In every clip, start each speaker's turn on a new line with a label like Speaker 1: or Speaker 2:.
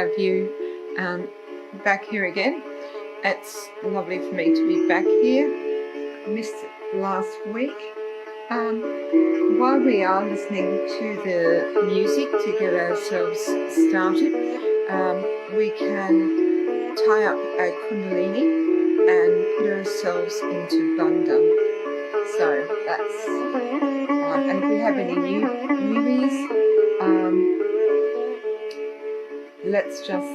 Speaker 1: have you back here again. It's lovely for me to be back here. I missed it last week. While we are listening to the music to get ourselves started, we can tie up our kundalini and put ourselves into bandhan. So that's, and if we have any newbies, let's just,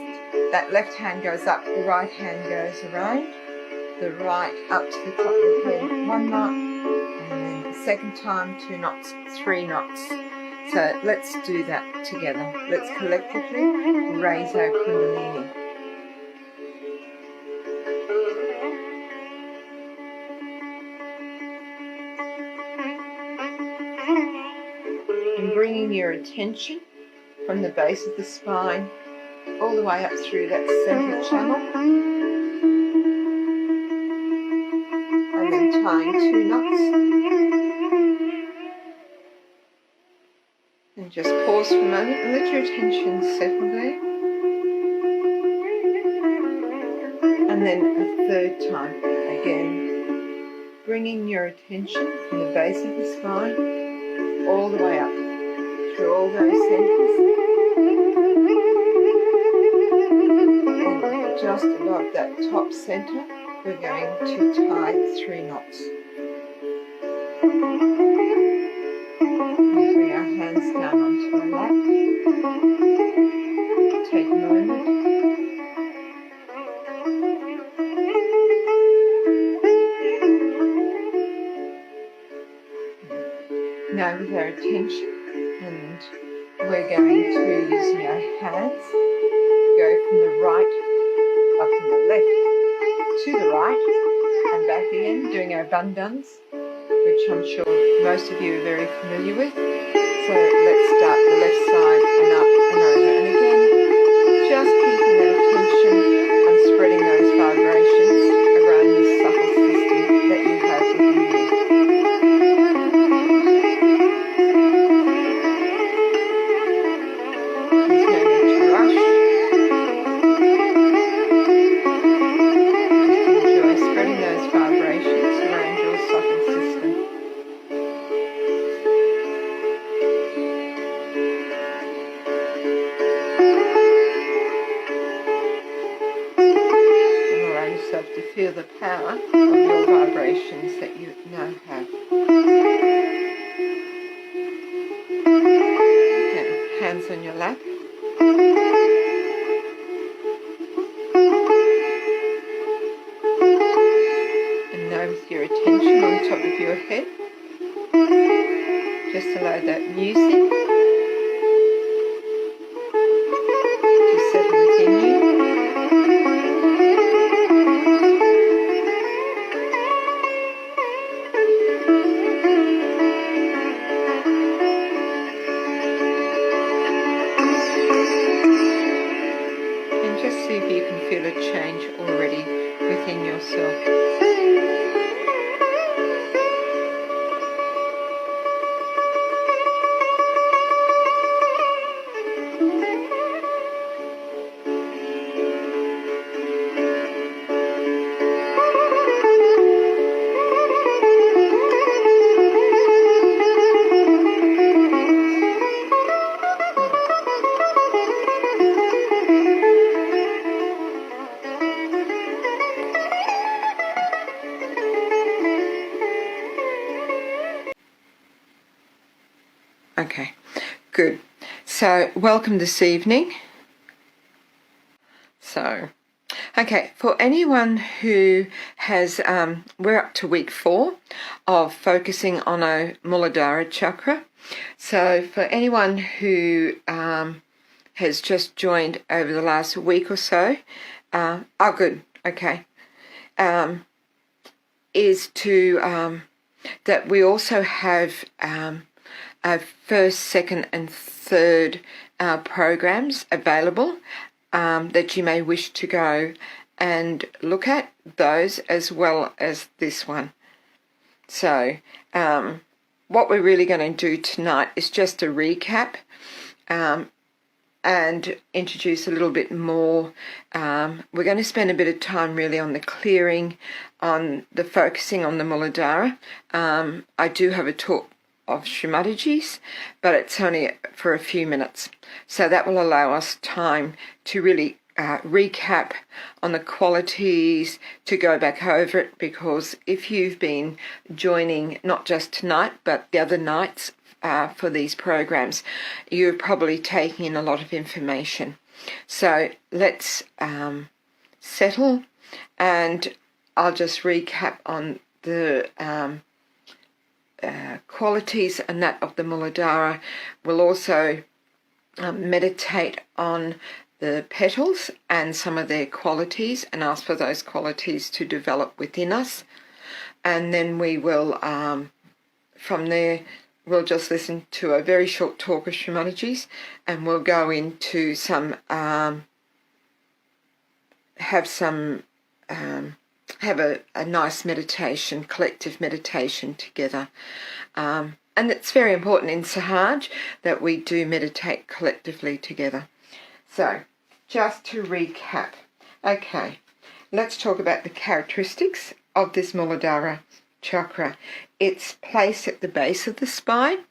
Speaker 1: that left hand goes up, the right hand goes around, the right up to the top of the head, 1 knot, and then the second time 2 knots, 3 knots. So let's do that together. Let's collectively raise our kundalini. And bringing your attention from the base of the spine all the way up through that center channel, and then tying 2 knots, and just pause for a moment and let your attention settle there, and then a third time again, bringing your attention from the base of the spine all the way up through all those centers, and just above that top center we're going to tie 3 knots. We bring our hands down onto our lap. Take a moment. Now with our attention, and we're going to, using our hands, go from the right, up from the left to the right, and back again, doing our bandhans, which I'm sure most of you are very familiar with. So let's start the left side and up and over, and again, just keeping that attention and spreading those vibrations around this subtle system that you have within you. There's no need to rush. Just enjoy spreading those vibrations around your subtle system. To feel the power of your vibrations that you now have. Okay, hands on your lap. And now with your attention on top of your head, just allow that music to settle within you. See if you can feel a change already within yourself. Okay, good. So, welcome this evening. So, okay, for anyone who has, we're up to week 4 of focusing on our Mooladhara chakra. So, for anyone who has just joined over the last week or so, good, okay, is to, that we also have our first, second and third programs available that you may wish to go and look at those as well as this one. So what we're really going to do tonight is just a recap and introduce a little bit more. We're going to spend a bit of time really on the clearing, on the focusing on the Mooladhara. I do have a talk of Srimataji's, but it's only for a few minutes. So that will allow us time to really recap on the qualities, to go back over it, because if you've been joining not just tonight but the other nights for these programs, you're probably taking in a lot of information. So let's settle, and I'll just recap on the qualities and that of the Mooladhara. We'll also meditate on the petals and some of their qualities, and ask for those qualities to develop within us. And then we will, from there, we'll just listen to a very short talk of Srimataji's, and we'll go into some, have a nice meditation, collective meditation together. And it's very important in Sahaj that we do meditate collectively together. So, just to recap, okay, let's talk about the characteristics of this Mooladhara chakra. It's placed at the base of the spine.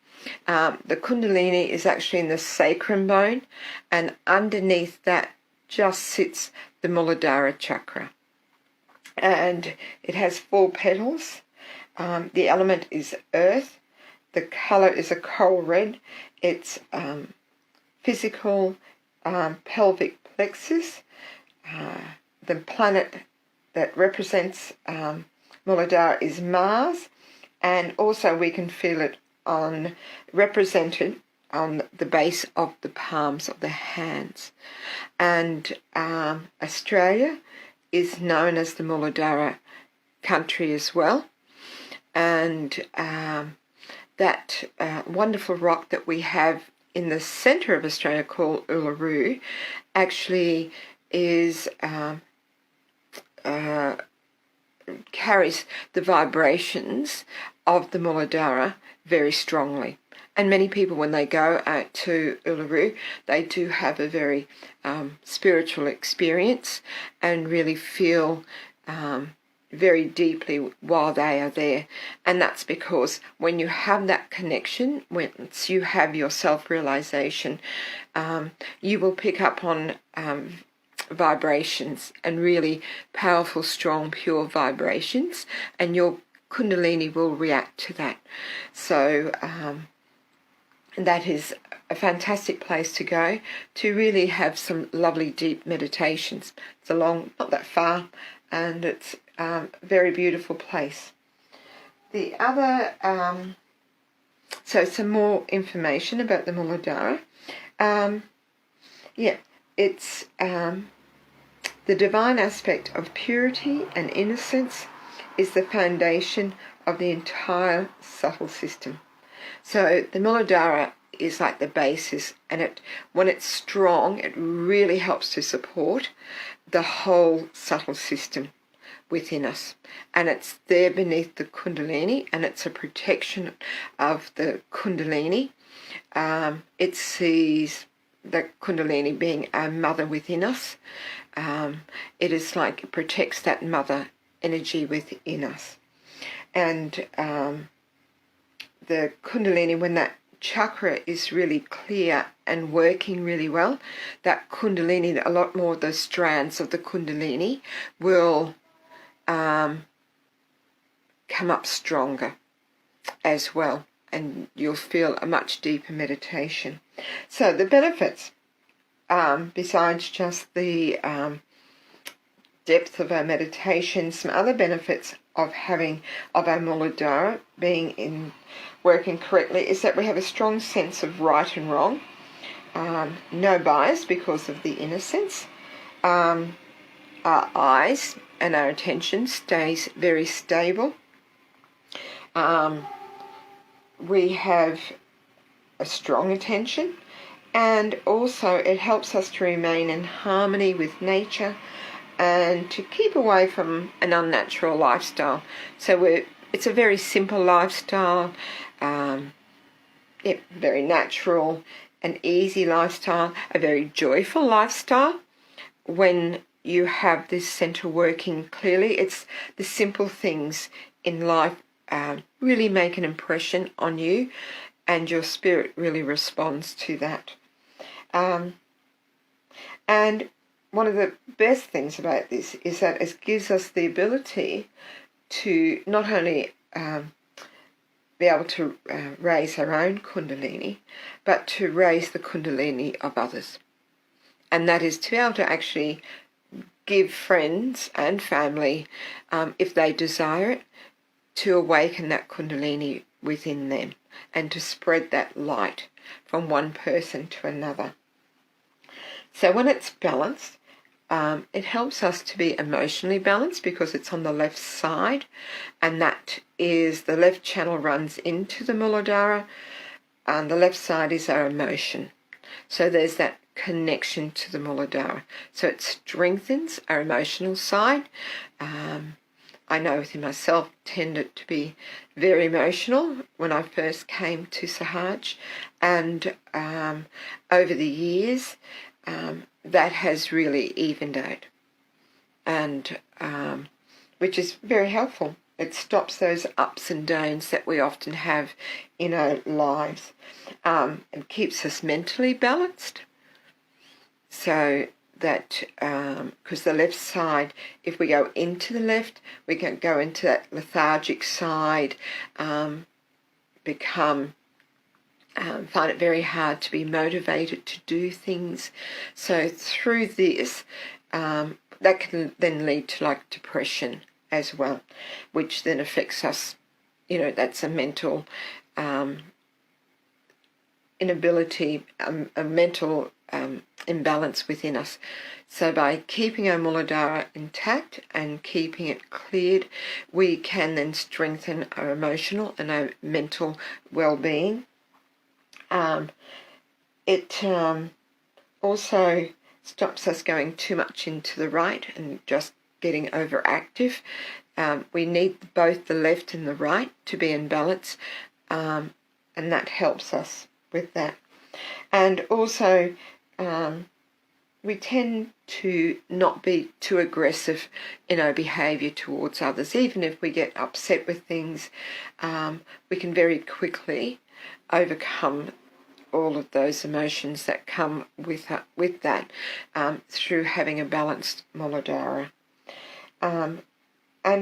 Speaker 1: The Kundalini is actually in the sacrum bone, and underneath that just sits the Mooladhara chakra. And it has 4 petals. The element is earth. The colour is a coral red. It's physical pelvic plexus. The planet that represents Mooladhara is Mars, and also we can feel it represented on the base of the palms of the hands. And Australia is known as the Mooladhara country as well, and that wonderful rock that we have in the centre of Australia called Uluru actually is carries the vibrations of the Mooladhara very strongly. And many people, when they go out to Uluru, they do have a very spiritual experience and really feel very deeply while they are there. And that's because when you have that connection, once you have your self-realization, you will pick up on vibrations, and really powerful, strong, pure vibrations, and your Kundalini will react to that. So that is a fantastic place to go to really have some lovely deep meditations. It's along, not that far, and it's a very beautiful place. The other, so some more information about the Mooladhara. It's the divine aspect of purity and innocence is the foundation of the entire subtle system. So the Mooladhara is like the basis, and when it's strong, it really helps to support the whole subtle system within us. And it's there beneath the Kundalini, and it's a protection of the Kundalini. It sees the Kundalini being our mother within us. It is like it protects that mother energy within us. And the Kundalini, when that chakra is really clear and working really well, that Kundalini, a lot more of the strands of the Kundalini will come up stronger as well, and you'll feel a much deeper meditation. So the benefits, besides just the depth of our meditation, some other benefits of our Mooladhara working correctly is that we have a strong sense of right and wrong, no bias because of the innocence. Our eyes and our attention stays very stable. We have a strong attention, and also it helps us to remain in harmony with nature and to keep away from an unnatural lifestyle. So it's a very simple lifestyle, very natural, an easy lifestyle, a very joyful lifestyle. When you have this center working clearly, it's the simple things in life really make an impression on you, and your spirit really responds to that. And one of the best things about this is that it gives us the ability to not only be able to raise our own kundalini, but to raise the kundalini of others. And that is to be able to actually give friends and family, if they desire it, to awaken that kundalini within them and to spread that light from one person to another. So when it's balanced, it helps us to be emotionally balanced because it's on the left side, and that is the left channel runs into the Mooladhara, and the left side is our emotion. So there's that connection to the Mooladhara. So it strengthens our emotional side. I know within myself tended to be very emotional when I first came to Sahaj, and over the years that has really evened out, and which is very helpful. It stops those ups and downs that we often have in our lives, and keeps us mentally balanced. So that, because the left side, if we go into the left, we can go into that lethargic side, find it very hard to be motivated to do things. So through this, that can then lead to like depression as well, which then affects us. That's a mental inability, a mental imbalance within us. So by keeping our Mooladhara intact and keeping it cleared, we can then strengthen our emotional and our mental well-being. It also stops us going too much into the right and just getting overactive. We need both the left and the right to be in balance, and that helps us with that. And also, we tend to not be too aggressive in our behaviour towards others. Even if we get upset with things, we can very quickly overcome all of those emotions that come with that through having a balanced Mooladhara. And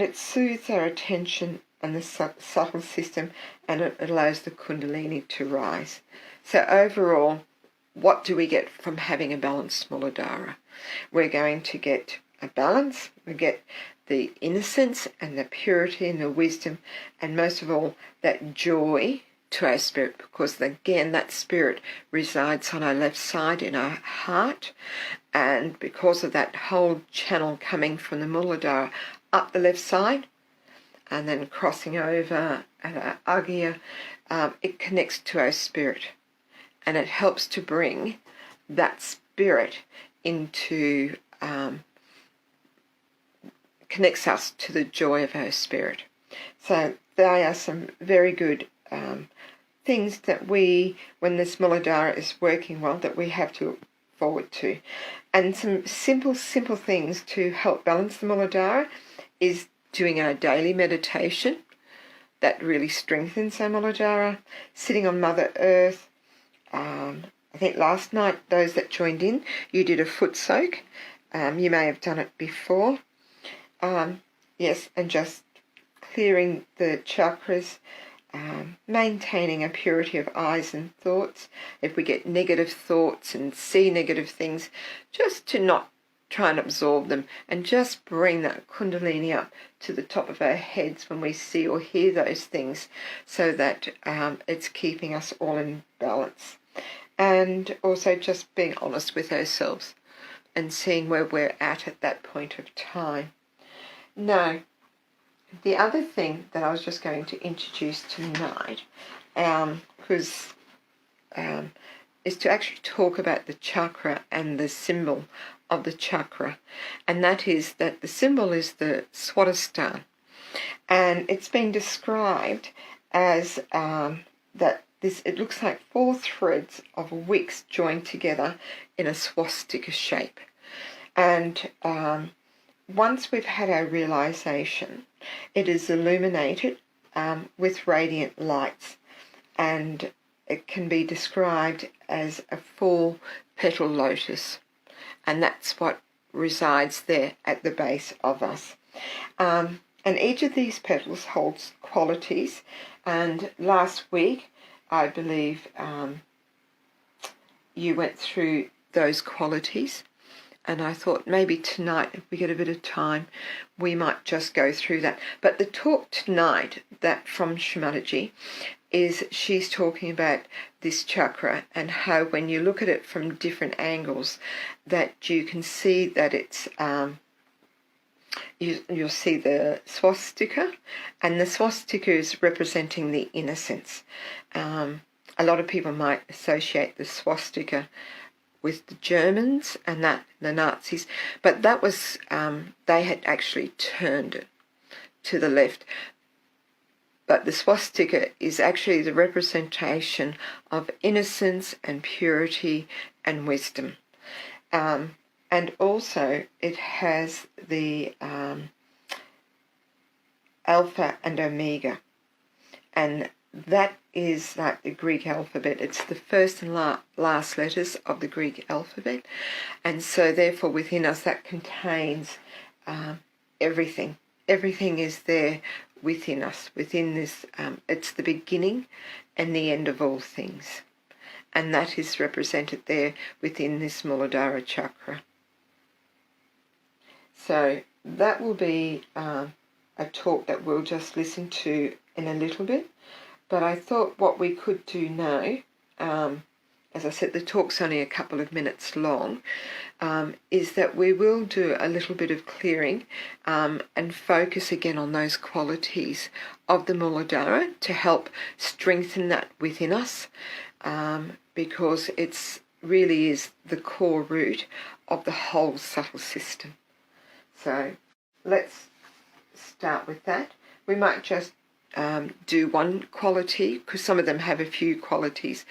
Speaker 1: it soothes our attention and the subtle system, and it allows the kundalini to rise. So overall, what do we get from having a balanced Mooladhara? We're going to get a balance, we get the innocence and the purity and the wisdom, and most of all, that joy to our spirit, because again, that spirit resides on our left side in our heart, and because of that whole channel coming from the Mooladhara up the left side and then crossing over at our agya, it connects to our spirit, and it helps to bring that spirit into, connects us to the joy of our spirit. So they are some very good things that when this Mooladhara is working well, that we have to look forward to. And some simple things to help balance the Mooladhara is doing our daily meditation. That really strengthens our Mooladhara. Sitting on Mother Earth. I think last night, those that joined in, you did a foot soak. You may have done it before. Yes, and just clearing the chakras, maintaining a purity of eyes and thoughts. If we get negative thoughts and see negative things, just to not try and absorb them, and just bring that kundalini up to the top of our heads when we see or hear those things, so that it's keeping us all in balance. And also just being honest with ourselves and seeing where we're at that point of time. Now, the other thing that I was just going to introduce tonight, is to actually talk about the chakra and the symbol of the chakra, and that is that the symbol is the swasthika, and it's been described as that it looks like 4 threads of wicks joined together in a swastika shape. And once we've had our realization, it is illuminated with radiant lights, and it can be described as a 4-petal lotus, and that's what resides there at the base of us. And each of these petals holds qualities, and last week I believe you went through those qualities, and I thought maybe tonight, if we get a bit of time, we might just go through that. But the talk tonight, that from Shimalaji, is she's talking about this chakra and how when you look at it from different angles, that you can see that it's you'll see the swastika, and the swastika is representing the innocence. A lot of people might associate the swastika with the Germans and the Nazis, but that was they had actually turned it to the left. But the swastika is actually the representation of innocence and purity and wisdom. And also it has the alpha and omega, and that is like the Greek alphabet. It's the first and last letters of the Greek alphabet, and so therefore within us that contains everything. Everything is there within us, within this. It's the beginning and the end of all things, and that is represented there within this Mooladhara chakra. So that will be a talk that we'll just listen to in a little bit. But I thought what we could do now, as I said, the talk's only a couple of minutes long, is that we will do a little bit of clearing and focus again on those qualities of the Mooladhara to help strengthen that within us, because it's really is the core root of the whole subtle system. So let's start with that. We might just do one quality, because some of them have a few qualities,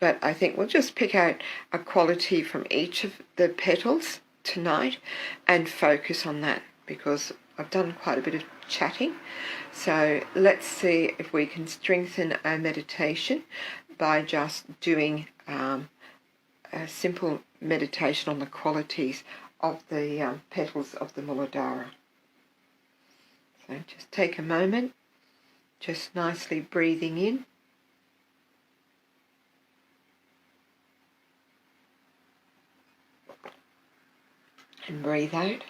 Speaker 1: but I think we'll just pick out a quality from each of the petals tonight and focus on that, because I've done quite a bit of chatting. So let's see if we can strengthen our meditation by just doing a simple meditation on the qualities of the petals of the Mooladhara. So just take a moment, just nicely breathing in and breathe out.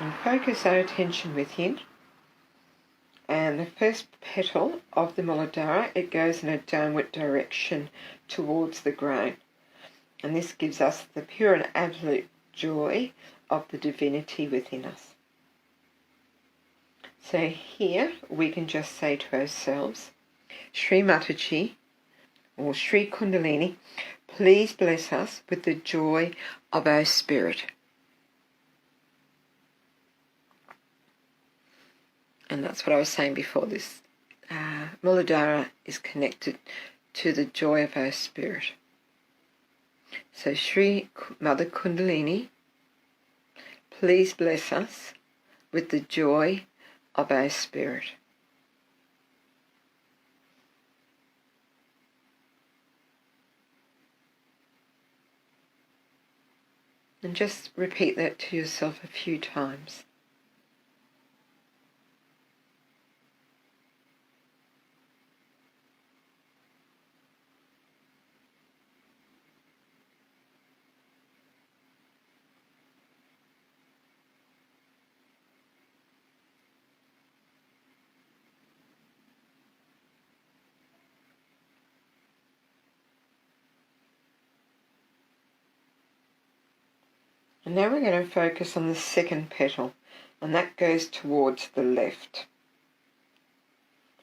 Speaker 1: And focus our attention within. And the first petal of the Mooladhara, it goes in a downward direction towards the ground. And this gives us the pure and absolute joy of the divinity within us. So here we can just say to ourselves, Sri Mataji or Sri Kundalini, please bless us with the joy of our spirit. And that's what I was saying before. This Mooladhara is connected to the joy of our spirit. So Sri Mother Kundalini, please bless us with the joy of our spirit. And just repeat that to yourself a few times. And now we're going to focus on the second petal, and that goes towards the left.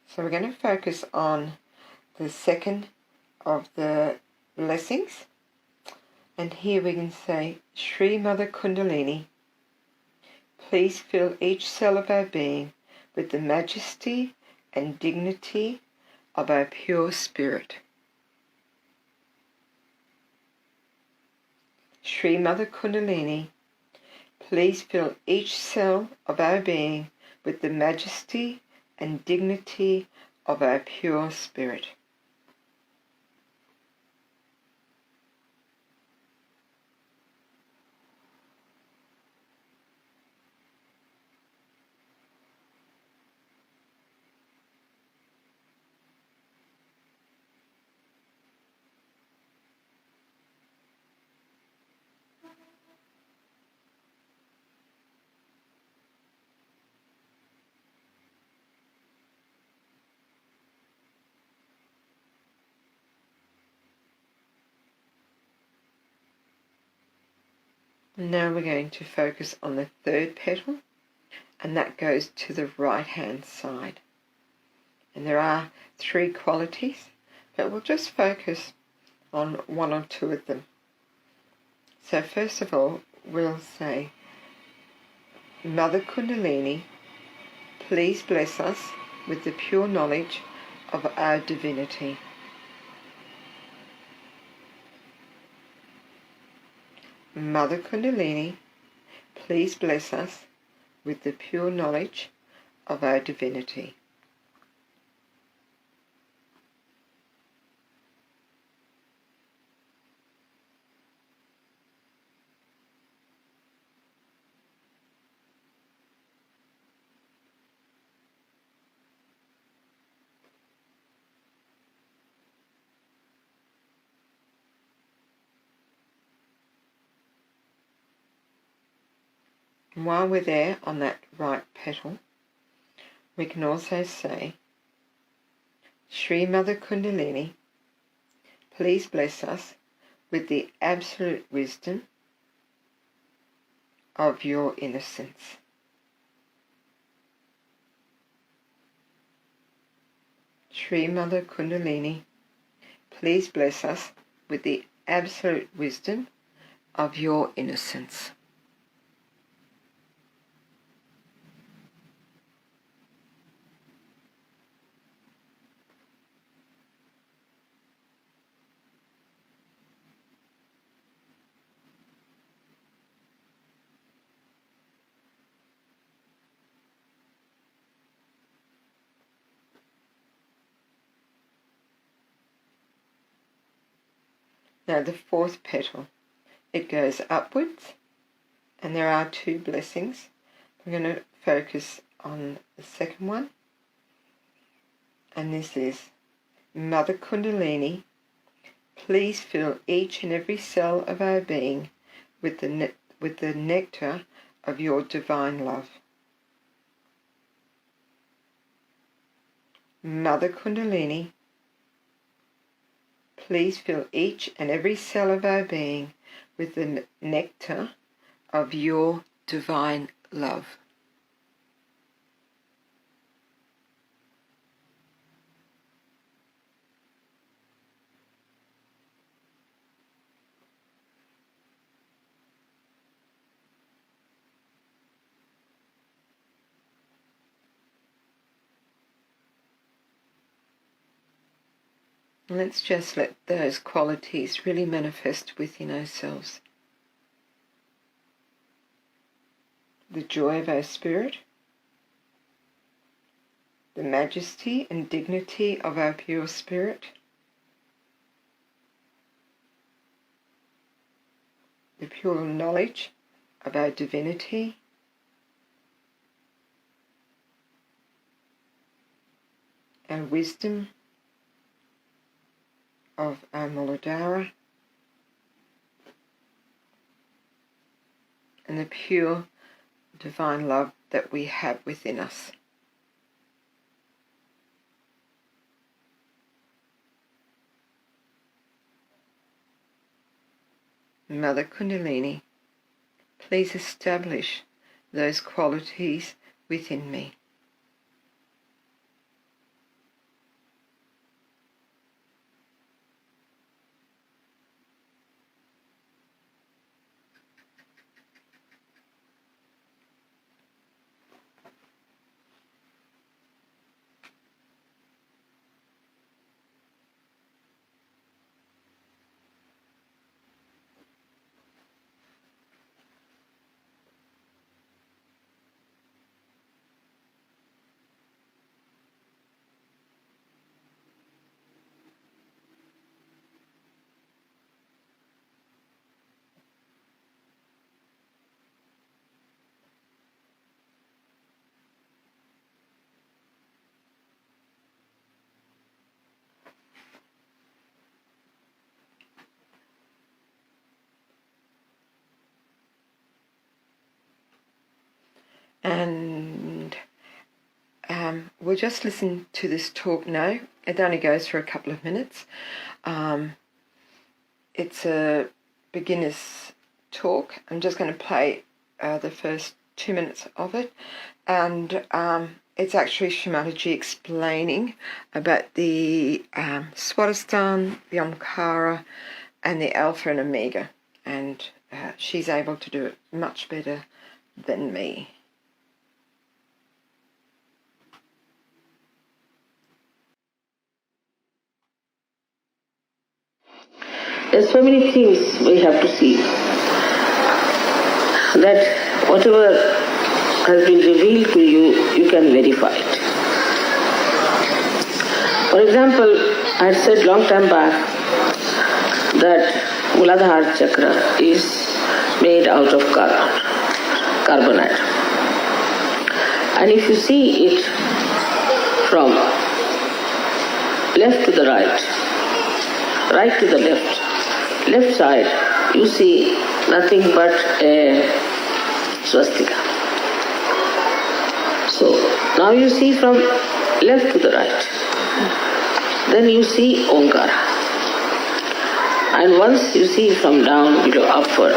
Speaker 1: So we're going to focus on the second of the blessings, and here we can say, Sri Mother Kundalini, please fill each cell of our being with the majesty and dignity of our pure spirit. Sri Mother Kundalini, please fill each cell of our being with the majesty and dignity of our pure spirit. Now we're going to focus on the third petal, and that goes to the right hand side. And there are 3 qualities, but we'll just focus on 1 or 2 of them. So first of all, we'll say, Mother Kundalini, please bless us with the pure knowledge of our divinity. Mother Kundalini, please bless us with the pure knowledge of our divinity. And while we're there on that right petal, we can also say, Sri Mother Kundalini, please bless us with the absolute wisdom of your innocence. Sri Mother Kundalini, please bless us with the absolute wisdom of your innocence. Now the fourth petal, it goes upwards, and there are 2 blessings. I'm going to focus on the second one, and this is, Mother Kundalini, please fill each and every cell of our being with the nectar of your divine love. Mother Kundalini, please fill each and every cell of our being with the nectar of your divine love. Let's just let those qualities really manifest within ourselves. The joy of our spirit, the majesty and dignity of our pure spirit, the pure knowledge of our divinity, and wisdom of our Mooladhara, and the pure divine love that we have within us. Mother Kundalini, please establish those qualities within me. And we'll just listen to this talk now. It only goes for a couple of minutes. It's a beginner's talk. I'm just going to play the first 2 minutes of it, and it's actually Shamaji explaining about the Swadhisthana, the Omkara, and the Alpha and Omega, and she's able to do it much better than me.
Speaker 2: There's so many things we have to see, that whatever has been revealed to you, you can verify it. For example, I had said long time back that Mooladhara Chakra is made out of carbonite. And if you see it from left to the right, right to the left side, you see nothing but a swastika. So now you see from left to the right. Then you see Omkara. And once you see from down below upward,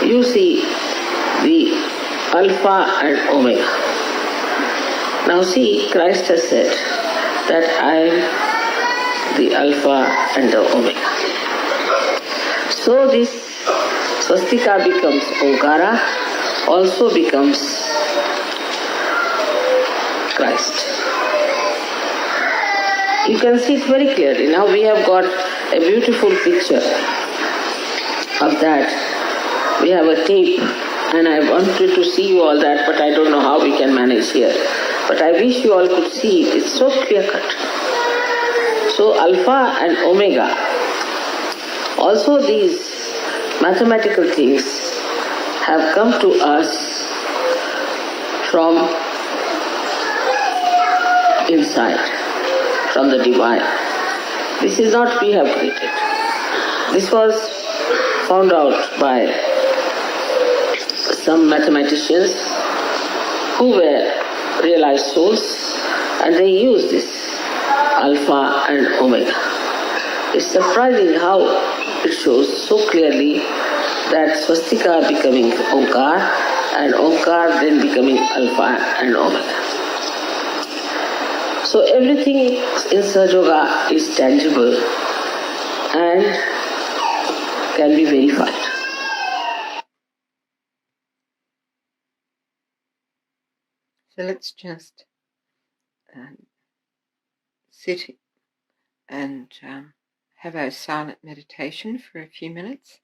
Speaker 2: you see the Alpha and Omega. Now see, Christ has said that I am the Alpha and the Omega. So this swastika becomes Omkara, also becomes Christ. You can see it very clearly. Now we have got a beautiful picture of that. We have a tape, and I wanted to see you all that, but I don't know how we can manage here. But I wish you all could see it. It's so clear-cut. So Alpha and Omega, also these mathematical things have come to us from inside, from the divine. This is not we have created. This was found out by some mathematicians who were realized souls, and they used this Alpha and Omega. It's surprising how it shows so clearly that swastika becoming Omkar, and Omkar then becoming Alpha and Omega. So everything in Sahaja Yoga is tangible and can be verified.
Speaker 1: So let's just sit and have our silent meditation for a few minutes.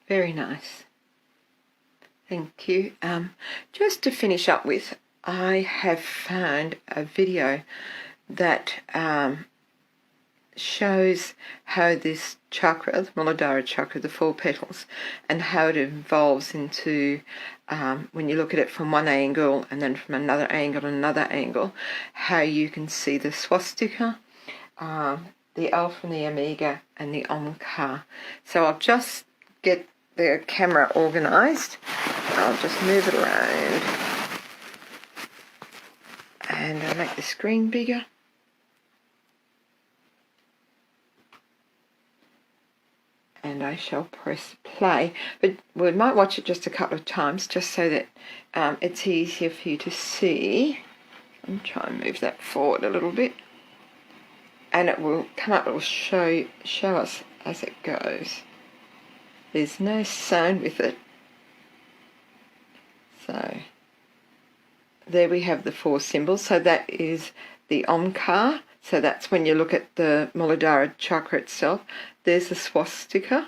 Speaker 1: Very nice. Thank you. Just to finish up with, I have found a video that shows how this chakra, the Mooladhara chakra, the 4 petals, and how it evolves into, when you look at it from one angle and then from another angle, how you can see the swastika, the alpha and the omega, and the omkar. So I'll just get the camera organised. I'll just move it around and I'll make the screen bigger. And I shall press play, but we might watch it just a couple of times just so that it's easier for you to see. I'll try and move that forward a little bit, and it will come up, it will show us as it goes. There's no sound with it. So there we have the 4 symbols. So that is the omkar. So that's when you look at the Mooladhara chakra itself. There's the swastika.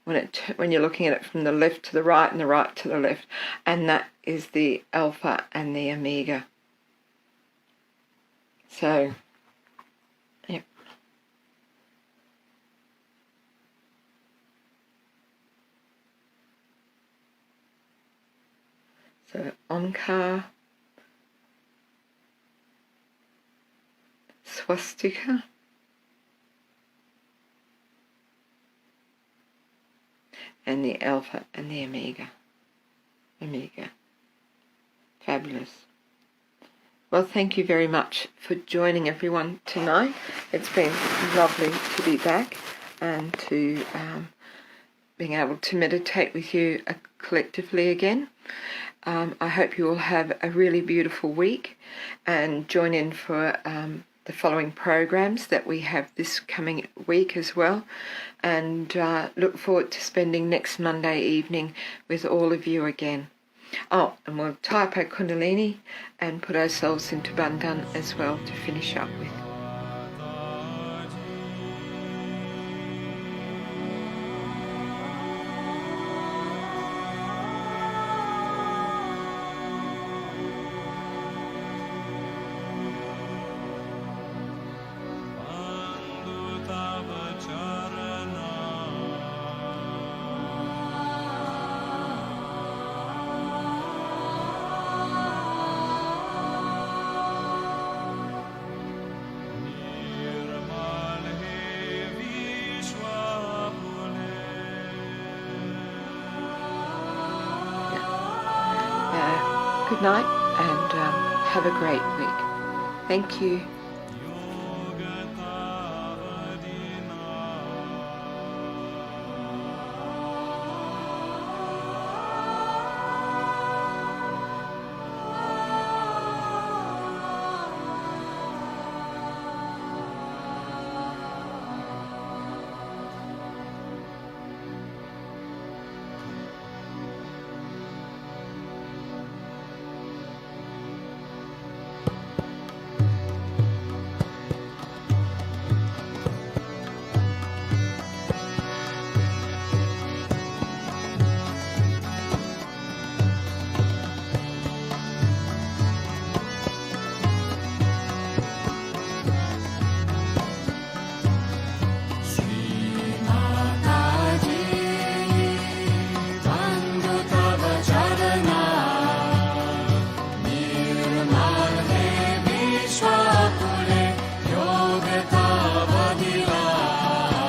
Speaker 1: When you're looking at it from the left to the right and the right to the left. And that is the alpha and the omega. So, yep. So omkar, swastika, and the alpha and the omega. Fabulous. Well, thank you very much for joining everyone tonight. It's been lovely to be back and to being able to meditate with you collectively again. I hope you all have a really beautiful week and join in for the following programs that we have this coming week as well, and look forward to spending next Monday evening with all of you again. Oh, and we'll tie up our Kundalini and put ourselves into Bandhan as well to finish up with. Good night and have a great week. Thank you.